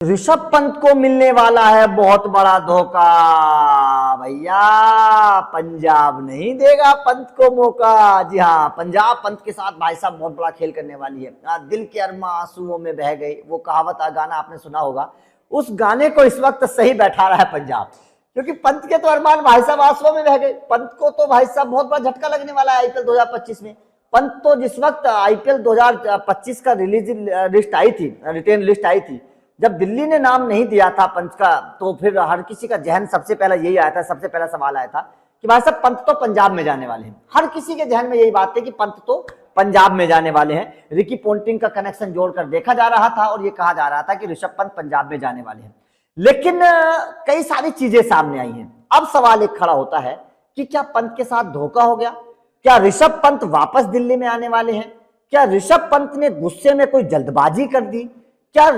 ऋषभ पंत को मिलने वाला है बहुत बड़ा धोखा। भैया पंजाब नहीं देगा पंत को मौका। जी हाँ, पंजाब पंत के साथ भाई साहब बहुत बड़ा खेल करने वाली है। दिल के अरमा आंसुओं में बह गई, वो कहावत गाना आपने सुना होगा। उस गाने को इस वक्त सही बैठा रहा है पंजाब, क्योंकि पंत के तो अरमान भाई साहब आंसुओं में बह गए। पंत को तो भाई साहब बहुत बड़ा झटका लगने वाला है आईपीएल 2025 में। पंत तो जिस वक्त आईपीएल 2025 का रिलीज लिस्ट आई थी, रिटेन लिस्ट आई थी, जब दिल्ली ने नाम नहीं दिया था पंत का, तो फिर हर किसी का जहन सबसे पहला यही आया था, सबसे पहला सवाल आया था कि भाई साहब पंत तो पंजाब में जाने वाले हैं। हर किसी के जहन में यही बात थी कि पंत तो पंजाब में जाने वाले हैं। रिकी पोंटिंग का कनेक्शन जोड़कर देखा जा रहा था और ये कहा जा रहा था कि ऋषभ पंत पंजाब में जाने वाले हैं। लेकिन कई सारी चीजें सामने आई हैं। अब सवाल एक खड़ा होता है कि क्या पंत के साथ धोखा हो गया? क्या ऋषभ पंत वापस दिल्ली में आने वाले हैं? क्या ऋषभ पंत ने गुस्से में कोई जल्दबाजी कर दी? क्या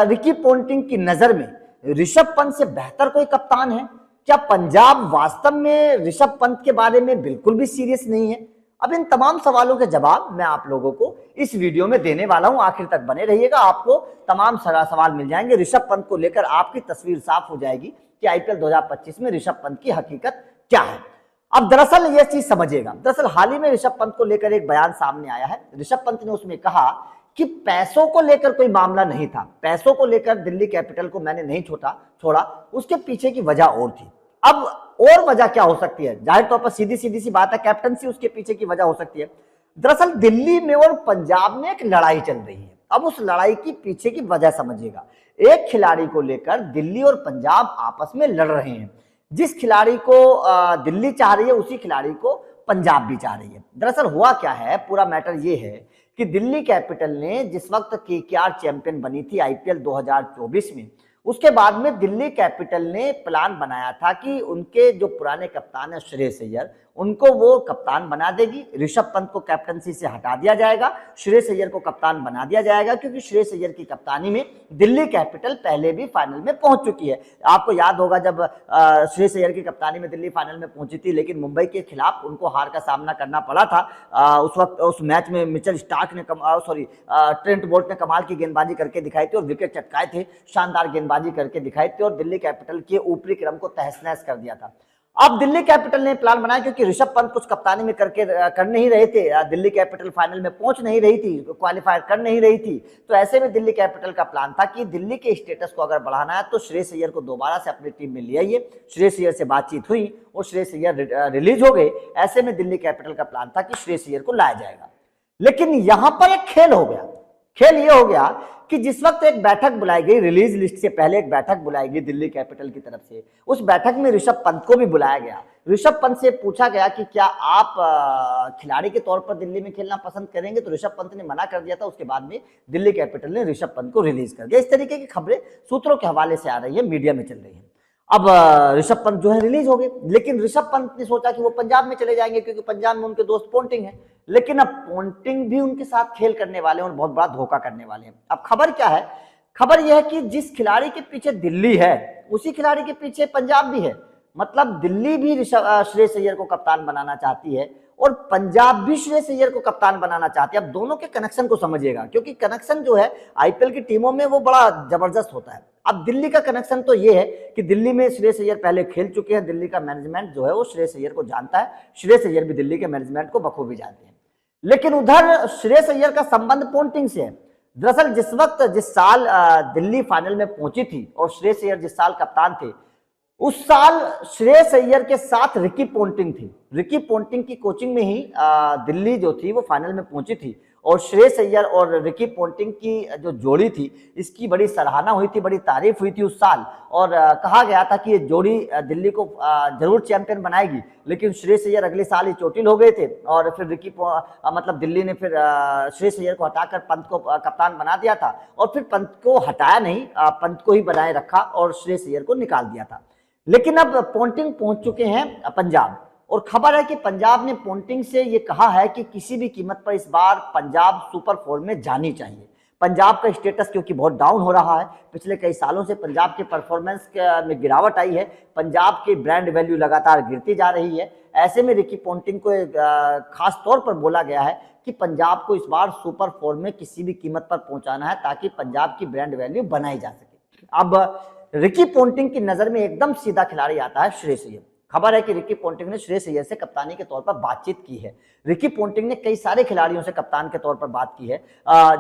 रिकी पोंटिंग की नजर में ऋषभ पंत से बेहतर कोई कप्तान है? क्या पंजाब वास्तव में ऋषभ पंत के बारे में बिल्कुल भी सीरियस नहीं है? अब इन तमाम सवालों के जवाब मैं आप लोगों को इस वीडियो में देने वाला हूं। आखिर तक बने रहिएगा, आपको तमाम सवाल मिल जाएंगे। ऋषभ पंत को लेकर आपकी तस्वीर साफ हो जाएगी कि आईपीएल 2025 में ऋषभ पंत की हकीकत क्या है। अब दरअसल यह चीज समझिएगा, दरअसल हाल ही में ऋषभ पंत को लेकर एक बयान सामने आया है। ऋषभ पंत ने उसमें कहा कि पैसों को लेकर कोई मामला नहीं था, पैसों को लेकर दिल्ली कैपिटल को मैंने नहीं छोड़ा, उसके पीछे की वजह और थी। अब और वजह क्या हो सकती है? जाहिर तौर पर सीधी सी बात है, कैप्टनसी उसके पीछे की वजह हो सकती है। दरअसल दिल्ली में और पंजाब में एक लड़ाई चल रही है। अब उस लड़ाई की पीछे की वजह समझिएगा। एक खिलाड़ी को लेकर दिल्ली और पंजाब आपस में लड़ रहे हैं। जिस खिलाड़ी को दिल्ली चाह रही है, उसी खिलाड़ी को पंजाब भी चाह रही है। दरअसल हुआ क्या है, पूरा मैटर ये है कि दिल्ली कैपिटल ने जिस वक्त केकेआर चैंपियन बनी थी आईपीएल 2024 में, उसके बाद में दिल्ली कैपिटल ने प्लान बनाया था कि उनके जो पुराने कप्तान है श्रेयस अय्यर, उनको वो कप्तान बना देगी। ऋषभ पंत को कैप्टनसी से हटा दिया जाएगा, श्रेयस अय्यर को कप्तान बना दिया जाएगा, क्योंकि श्रेयस अय्यर की कप्तानी में दिल्ली कैपिटल पहले भी फाइनल में पहुंच चुकी है। आपको याद होगा जब श्रेयस अय्यर की कप्तानी में दिल्ली फाइनल में पहुंची थी, लेकिन मुंबई के खिलाफ उनको हार का सामना करना पड़ा था। उस वक्त उस मैच में मिचेल स्टार्क ने ट्रेंट बोल्ट ने कमाल की गेंदबाजी करके दिखाई थी और विकेट चटकाए थे, शानदार गेंदबाजी करके दिखाई थी और दिल्ली कैपिटल के ऊपरी क्रम को तहस नहस कर दिया था। अब दिल्ली कैपिटल ने प्लान बनाया, क्योंकि ऋषभ पंत कुछ कप्तानी में कर नहीं रहे थे, दिल्ली कैपिटल फाइनल में पहुंच नहीं रही थी, क्वालिफायर कर नहीं रही थी, तो ऐसे में दिल्ली कैपिटल का प्लान था कि दिल्ली के स्टेटस को अगर बढ़ाना है तो श्रेयस अय्यर को दोबारा से अपनी टीम में ले आइए। श्रेयस अय्यर से बातचीत हुई और श्रेयस अय्यर रिलीज हो गए। ऐसे में दिल्ली कैपिटल का प्लान था कि श्रेयस अय्यर को लाया जाएगा। लेकिन यहां पर एक खेल हो गया। खेल ये हो गया कि जिस वक्त एक बैठक बुलाई गई, रिलीज लिस्ट से पहले एक बैठक बुलाई गई दिल्ली कैपिटल की तरफ से, उस बैठक में ऋषभ पंत को भी बुलाया गया। ऋषभ पंत से पूछा गया कि क्या आप खिलाड़ी के तौर पर दिल्ली में खेलना पसंद करेंगे, तो ऋषभ पंत ने मना कर दिया था। उसके बाद में दिल्ली कैपिटल ने ऋषभ पंत को रिलीज कर दिया। इस तरीके की खबरें सूत्रों के हवाले से आ रही है, मीडिया में चल रही है। अब ऋषभ पंत जो है रिलीज हो गए, लेकिन ऋषभ पंत ने सोचा कि वो पंजाब में चले जाएंगे, क्योंकि पंजाब में उनके दोस्त पोंटिंग है। लेकिन अब पोंटिंग भी उनके साथ खेल करने वाले हैं और बहुत बड़ा धोखा करने वाले हैं। अब खबर क्या है? खबर यह है कि जिस खिलाड़ी के पीछे दिल्ली है, उसी खिलाड़ी के पीछे पंजाब भी है। मतलब दिल्ली भी श्रेयस अय्यर को कप्तान बनाना चाहती है और पंजाब भी श्रेयस अय्यर को कप्तान बनाना चाहती है। अब दोनों के कनेक्शन को समझिएगा, क्योंकि कनेक्शन जो है आईपीएल की टीमों में वो बड़ा जबरदस्त होता है। अब दिल्ली का कनेक्शन तो ये है कि दिल्ली में श्रेयस अय्यर पहले खेल चुके हैं, दिल्ली का मैनेजमेंट जो है वो श्रेयस अय्यर को जानता है, श्रेयस अय्यर भी दिल्ली के मैनेजमेंट को बखूबी जानते हैं। लेकिन उधर श्रेयस अय्यर का संबंध पोंटिंग से है। दरअसल जिस साल दिल्ली फाइनल में पहुंची थी और श्रेयस अय्यर जिस साल कप्तान थे, उस साल श्रेयस अय्यर के साथ रिकी पोंटिंग थी। रिकी पोंटिंग की कोचिंग में ही दिल्ली जो थी वो फाइनल में पहुंची थी और श्रेयस अय्यर और रिकी पोंटिंग की जो जोड़ी थी, इसकी बड़ी सराहना हुई थी, बड़ी तारीफ हुई थी उस साल। और कहा गया था कि ये जोड़ी दिल्ली को जरूर चैंपियन बनाएगी। लेकिन श्रेयस अय्यर अगले साल ही चोटिल हो गए थे और फिर मतलब दिल्ली ने फिर श्रेयस अय्यर को हटाकर पंत को कप्तान बना दिया था और फिर पंत को हटाया नहीं, पंत को ही बनाए रखा और श्रेयस अय्यर को निकाल दिया था। लेकिन अब पोंटिंग पहुंच चुके हैं पंजाब और खबर है कि पंजाब ने पोंटिंग से ये कहा है कि किसी भी कीमत पर इस बार पंजाब सुपर 4 में जानी चाहिए। पंजाब का स्टेटस क्योंकि बहुत डाउन हो रहा है, पिछले कई सालों से पंजाब के परफॉर्मेंस में गिरावट आई है, पंजाब की ब्रांड वैल्यू लगातार गिरती जा रही है। ऐसे में रिकी पोंटिंग को खास तौर पर बोला गया है कि पंजाब को इस बार सुपर 4 में किसी भी कीमत पर पहुंचाना है ताकि पंजाब की ब्रांड वैल्यू बनाई जा सके। अब रिकी पोंटिंग की नजर में एकदम सीधा खिलाड़ी आता है श्रेयस अय्यर। खबर है कि रिकी पोंटिंग ने श्रेयस अय्यर से कप्तानी के तौर पर बातचीत की है। रिकी पोंटिंग ने कई सारे खिलाड़ियों से कप्तान के तौर पर बात की है,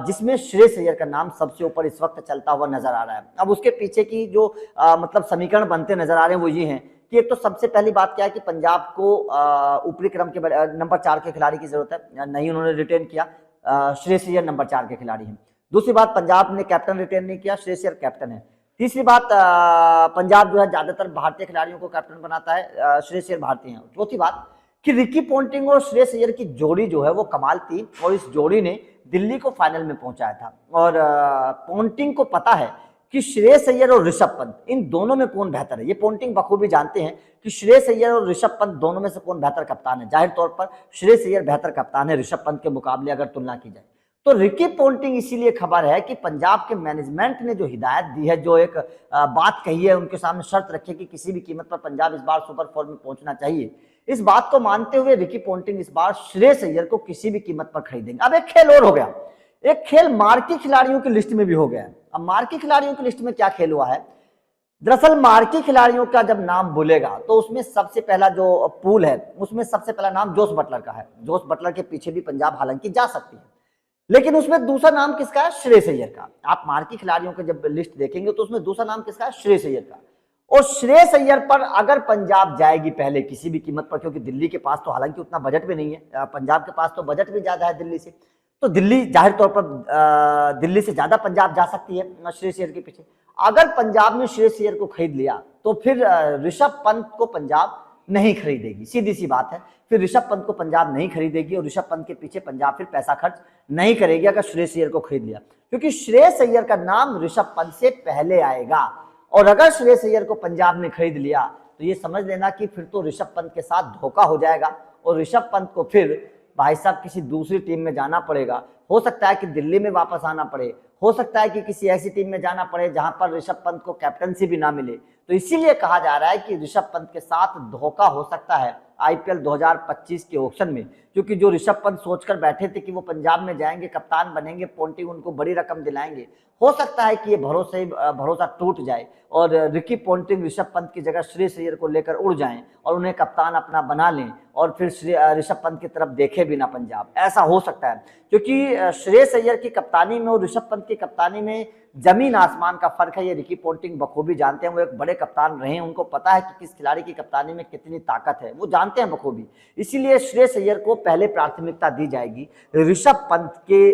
जिसमें श्रेयस अय्यर का नाम सबसे ऊपर इस वक्त चलता हुआ नजर आ रहा है। अब उसके पीछे की जो मतलब समीकरण बनते नजर आ रहे हैं वो ये हैं कि एक तो सबसे पहली बात क्या है कि पंजाब को ऊपरी क्रम के नंबर 4 के खिलाड़ी की जरूरत है, नहीं उन्होंने रिटेन किया। श्रेयस अय्यर नंबर 4 के खिलाड़ी हैं। दूसरी बात, पंजाब ने कैप्टन रिटेन नहीं किया, श्रेयस अय्यर कैप्टन है। तीसरी बात, पंजाब जो है ज्यादातर भारतीय खिलाड़ियों को कैप्टन बनाता है, श्रेयस अय्यर भारतीय हैं। चौथी बात कि रिकी पोंटिंग और श्रेयस अय्यर की जोड़ी जो है वो कमाल थी और इस जोड़ी ने दिल्ली को फाइनल में पहुंचाया था। और पोंटिंग को पता है कि श्रेयस अय्यर और ऋषभ पंत इन दोनों में कौन बेहतर है। ये पोंटिंग बखूबी जानते हैं कि श्रेयस अय्यर और ऋषभ पंत दोनों में से कौन बेहतर कप्तान है। जाहिर तौर पर श्रेयस अय्यर बेहतर कप्तान है ऋषभ पंत के मुकाबले अगर तुलना की जाए तो। रिकी पोंटिंग इसीलिए खबर है कि पंजाब के मैनेजमेंट ने जो हिदायत दी है, जो एक बात कही है, उनके सामने शर्त रखी कि किसी भी कीमत पर पंजाब इस बार सुपर फोर में पहुंचना चाहिए। इस बात को मानते हुए रिकी पोंटिंग इस बार श्रेयस अय्यर को किसी भी कीमत पर खरीदेंगे। अब एक खेल और हो गया, एक खेल मार्की खिलाड़ियों की लिस्ट में भी हो गया है। अब मार्की खिलाड़ियों की लिस्ट में क्या खेल हुआ है, दरअसल मार्की खिलाड़ियों का जब नाम बोलेगा तो उसमें सबसे पहला जो पूल है उसमें सबसे पहला नाम जोस बटलर का है। जोस बटलर के पीछे भी पंजाब हालांकि जा सकती है, लेकिन उसमें दूसरा नाम किसका है, श्रेयस अय्यर का। आप मार्की खिलाड़ियों की जब लिस्ट देखेंगे तो उसमें दूसरा नाम किसका है, श्रेयस अय्यर का। और श्रेयस अय्यर पर अगर पंजाब जाएगी पहले किसी भी कीमत पर, क्योंकि दिल्ली के पास तो हालांकि उतना बजट भी नहीं है, पंजाब के पास तो बजट भी ज्यादा है दिल्ली से, तो दिल्ली जाहिर तौर पर दिल्ली से ज्यादा पंजाब जा सकती है श्रेयस अय्यर के पीछे। अगर पंजाब ने श्रेयस अय्यर को खरीद लिया तो फिर ऋषभ पंत को पंजाब नहीं खरीदेगी, सीधी सी बात है। फिर ऋषभ पंत को पंजाब नहीं खरीदेगी और ऋषभ पंत के पीछे पंजाब फिर पैसा खर्च नहीं करेगी अगर श्रेयस अय्यर को खरीद लिया, क्योंकि श्रेयस अय्यर का नाम ऋषभ पंत से पहले आएगा। और अगर श्रेयस अय्यर को पंजाब ने खरीद लिया तो ये समझ लेना कि फिर तो ऋषभ पंत के साथ धोखा हो जाएगा और ऋषभ पंत को फिर भाई साहब किसी दूसरी टीम में जाना पड़ेगा। हो सकता है कि दिल्ली में वापस आना पड़े, हो सकता है कि किसी ऐसी टीम में जाना पड़े जहां पर ऋषभ पंत को कैप्टनसी भी ना मिले। तो इसीलिए कहा जा रहा है कि ऋषभ पंत के साथ धोखा हो सकता है आईपीएल 2025 के ऑक्शन में, क्योंकि जो ऋषभ पंत सोचकर बैठे थे कि वो पंजाब में जाएंगे, कप्तान बनेंगे, पोंटिंग उनको बड़ी रकम दिलाएंगे, हो सकता है कि ये भरोसा टूट जाए और रिकी पोंटिंग ऋषभ पंत की जगह श्रेयस अय्यर को लेकर उड़ जाएं और उन्हें कप्तान अपना बना लें और फिर ऋषभ पंत की तरफ देखे भी ना पंजाब। ऐसा हो सकता है क्योंकि श्रेयस अय्यर की कप्तानी में और ऋषभ पंत की कप्तानी में जमीन आसमान का फर्क है। ये रिकी पोंटिंग बखूबी जानते हैं, वो एक बड़े कप्तान रहे हैं, उनको पता है कि किस खिलाड़ी की कप्तानी में कितनी ताकत है, वो जानते हैं बखूबी। इसीलिए श्रेयस अय्यर को पहले प्राथमिकता दी जाएगी ऋषभ पंत के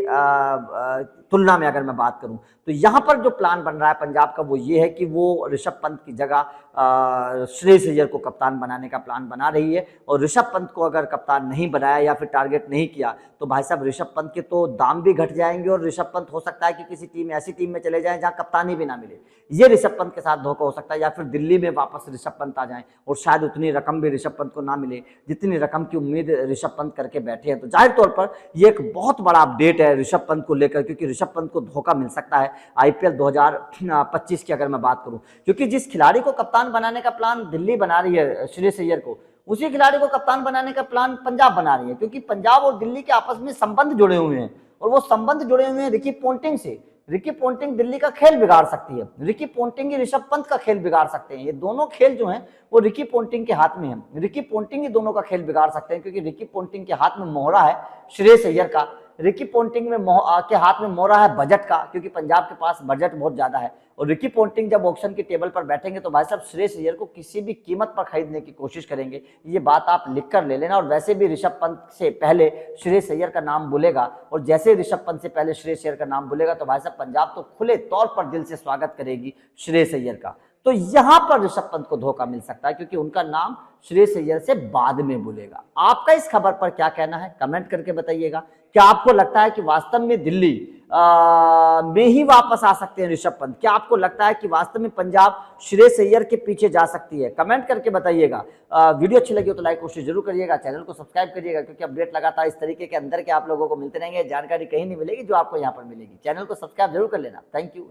तुलना में। अगर मैं बात करूं तो यहां पर जो प्लान बन रहा है पंजाब का वो ये है कि वो ऋषभ पंत की जगह श्रेयस अय्यर को कप्तान बनाने का प्लान बना रही है। और ऋषभ पंत को अगर कप्तान नहीं बनाया या फिर टारगेट नहीं किया तो भाई साहब ऋषभ पंत के तो दाम भी घट जाएंगे और ऋषभ पंत हो सकता है कि किसी ऐसी टीम में चले जाएं जहां कप्तानी भी ना मिले। ये ऋषभ पंत के साथ धोखा हो सकता है, या फिर दिल्ली में वापस ऋषभ पंत आ जाएं और शायद उतनी रकम भी ऋषभ पंत को ना मिले जितनी रकम की उम्मीद ऋषभ पंत करके बैठे हैं। तो जाहिर तौर पर ये एक बहुत बड़ा अपडेट है ऋषभ पंत को लेकर, क्योंकि ऋषभ पंत को धोखा मिल सकता है आईपीएल 2025 की अगर मैं बात करूं, क्योंकि जिस खिलाड़ी को कप्तान बनाने का प्लान दिल्ली बना रही है श्रेयस अय्यर को, उसी खिलाड़ी को कप्तान बनाने का प्लान पंजाब बना रही है, क्योंकि पंजाब और दिल्ली के आपस में संबंध जुड़े हुए हैं और वो संबंध जुड़े हुए हैं रिकी पोंटिंग से। रिकी पोंटिंग दिल्ली का खेल बिगाड़ सकती है, रिकी पोंटिंग ही ऋषभ पंत का खेल बिगाड़ सकते हैं। ये दोनों खेल जो हैं वो रिकी पोंटिंग के हाथ में है। रिकी पोंटिंग ही दोनों का खेल बिगाड़ सकते हैं, क्योंकि रिकी पोंटिंग के हाथ में मोहरा है श्रेयस अय्यर का, रिकी पोंटिंग में के हाथ में मोहरा है बजट का, क्योंकि पंजाब के पास बजट बहुत ज्यादा है। और रिकी पोंटिंग जब ऑक्शन की टेबल पर बैठेंगे तो भाई साहब श्रेयस अय्यर को किसी भी कीमत पर खरीदने की कोशिश करेंगे, ये बात आप लिख कर ले लेना। और वैसे भी ऋषभ पंत से पहले श्रेयस अय्यर का नाम बोलेगा और जैसे ऋषभ पंत से पहले श्रेयस अय्यर का नाम बोलेगा तो भाई साहब पंजाब तो खुले तौर पर दिल से स्वागत करेगी श्रेयस अय्यर का। तो यहां पर ऋषभ पंत को धोखा मिल सकता है, क्योंकि उनका नाम श्रेयस अय्यर से बाद में बोलेगा। आपका इस खबर पर क्या कहना है, कमेंट करके बताइएगा। क्या आपको लगता है कि वास्तव में दिल्ली में ही वापस आ सकते हैं ऋषभ पंत? क्या आपको लगता है कि वास्तव में पंजाब श्रेयस अय्यर के पीछे जा सकती है? कमेंट करके बताइएगा। वीडियो अच्छी लगी हो तो लाइक कोशिश जरूर करिएगा, चैनल को सब्सक्राइब करिएगा, क्योंकि अपडेट लगातार इस तरीके के अंदर के आप लोगों को मिलते रहेंगे। जानकारी कहीं नहीं मिलेगी जो आपको यहाँ पर मिलेगी। चैनल को सब्सक्राइब जरूर कर लेना। Thank you.